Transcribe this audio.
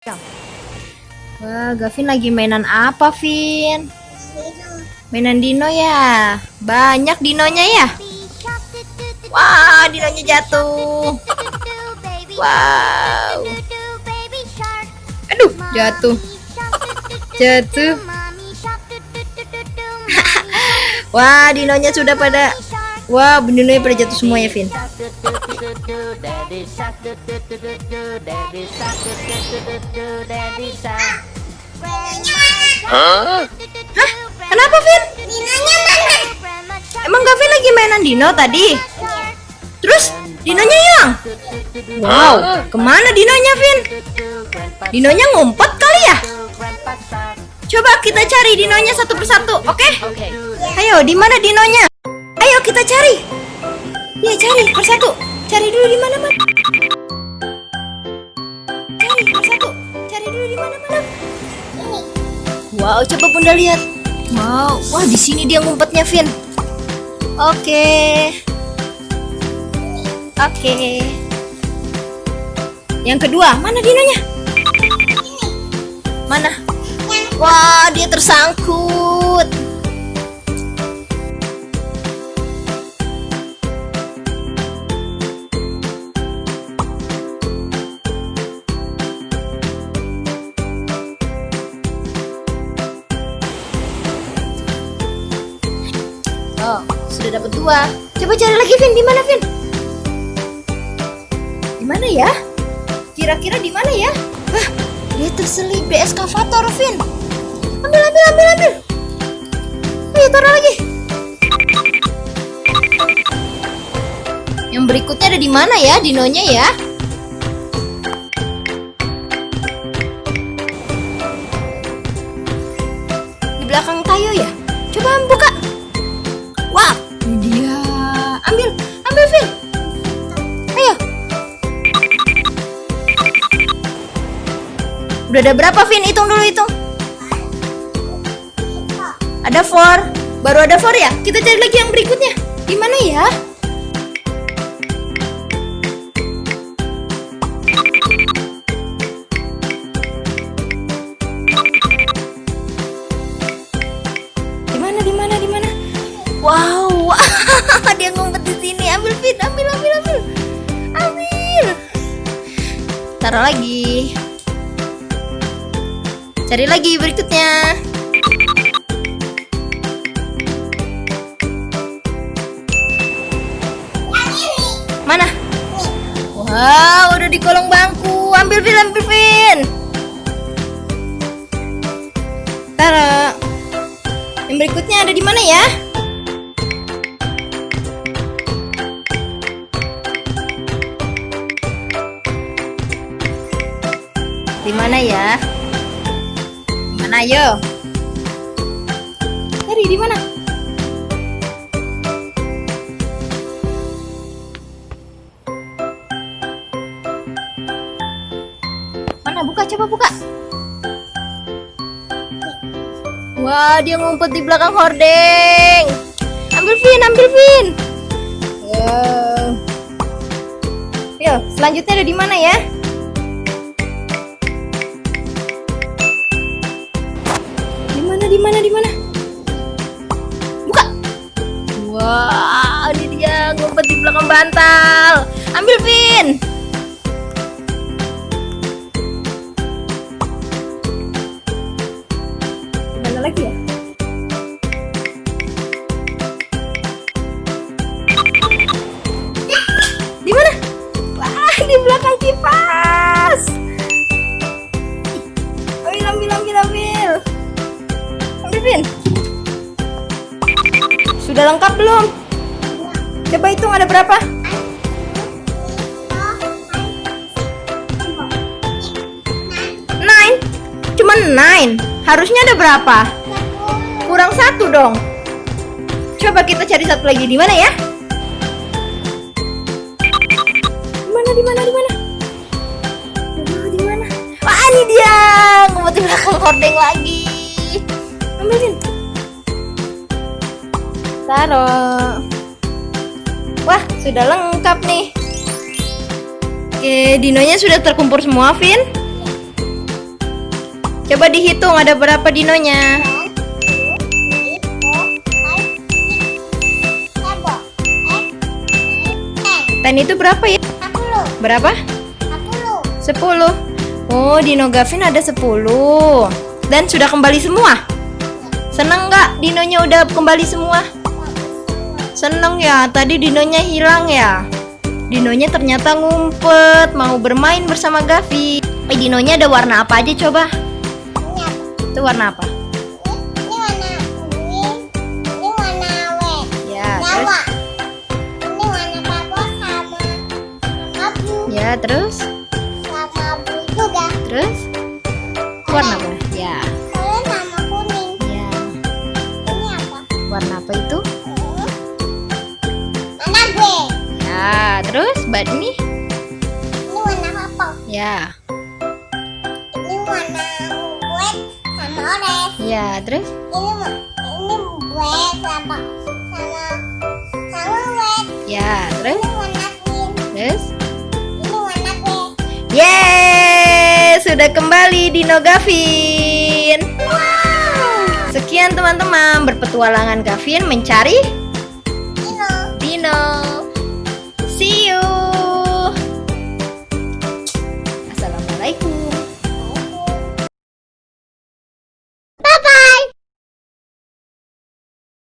Wah, Gavin lagi mainan apa, Vin? Mainan dino ya? Banyak dinonya ya? Wah, dinonya jatuh. Wow. Aduh, jatuh. Jatuh. Wah, dinonya sudah pada. Wah, dinonya pada jatuh semua ya, Vin. Hah? Kenapa, Vin? Dinonya mana? Emang Gavin lagi mainan dino tadi? Terus dinonya hilang? Wow, kemana dinonya, Vin? Dinonya ngumpet kali ya? Coba kita cari dinonya satu persatu, oke? Ayo, di mana dinonya? Ayo kita cari. Ya, cari persatu. Cari dulu di mana-mana. Cari persatu. Cari dulu di mana-mana. Wow, coba Bunda lihat. Wow, wah di sini dia ngumpetnya, Vin. Oke. Yang kedua, mana dinonya? Mana? Wah, dia tersangkut. Oh, sudah dapat dua. Coba cari lagi, Vin. Di mana, Vin? Di mana ya? Kira-kira di mana ya? Hah, dia terselip di eskavator, Vin. Ambil. Ayo, taruh lagi. Yang berikutnya ada di mana ya, dinonya ya? Di belakang Tayo ya? Coba buka. Wah, ini dia. Ambil, Vin. Ayo. Udah ada berapa, Vin? Hitung dulu, hitung. Ada 4. Baru ada 4 ya? Kita cari lagi yang berikutnya. Di mana ya? Di mana? Wow, dia ngumpet di sini. Ambil, Vin. Ambil. Taruh lagi. Cari lagi berikutnya. Mana? Wow, udah di kolong bangku. Ambil, Vin. Taruh. Yang berikutnya ada di mana ya? Di mana ya? Di mana, ayo? Cari di mana? Mana? Buka, coba buka. Wah, dia ngumpet di belakang hordeng. Ambil, Vin. Wow. Yo, selanjutnya ada di mana ya? Di mana? Buka. Wah, ini dia ngumpet di belakang bantal. Ambil, Vin. Mana lagi ya? Di mana? Wah, di belakang kipas. Ambil. Vin, sudah lengkap belum? Coba hitung ada berapa? 9. Cuma 9. Harusnya ada berapa? Kurang 1 dong. Coba kita cari satu lagi. Di mana ya? Di mana? Wah, ini dia. Ngumpet di belakang hordeng lagi. Ambilin. Taruh. Wah, sudah lengkap nih. Oke, dinonya sudah terkumpul semua, Vin. Coba dihitung ada berapa dinonya. Ten itu berapa ya? Berapa? 10. Oh, dino Gavin ada 10. Dan sudah kembali semua? Seneng nggak dinonya udah kembali semua? Seneng ya, tadi dinonya hilang ya. Dinonya ternyata ngumpet, mau bermain bersama Gavin. Dinonya ada warna apa aja coba? Itu warna apa? Ini warna kuning, ini warna red. Ya, Jawa. terus? Ini warna bagus sama blue, Ya, terus? sama blue juga. Terus? Warna apa? Ya, Kalian sama kuning. ya. Ini apa? Warna apa itu? Warna grey. Ya, terus? Ini? Ini warna purple. Ya, Ini warna red sama orange. ya, terus? Ini black sama red. Ya, terus? Ini warna green. Terus? Ini warna grey. Yeay, sudah kembali Dino Gavin. Sekian teman-teman, berpetualangan Gavin mencari Dino. Dino. See you.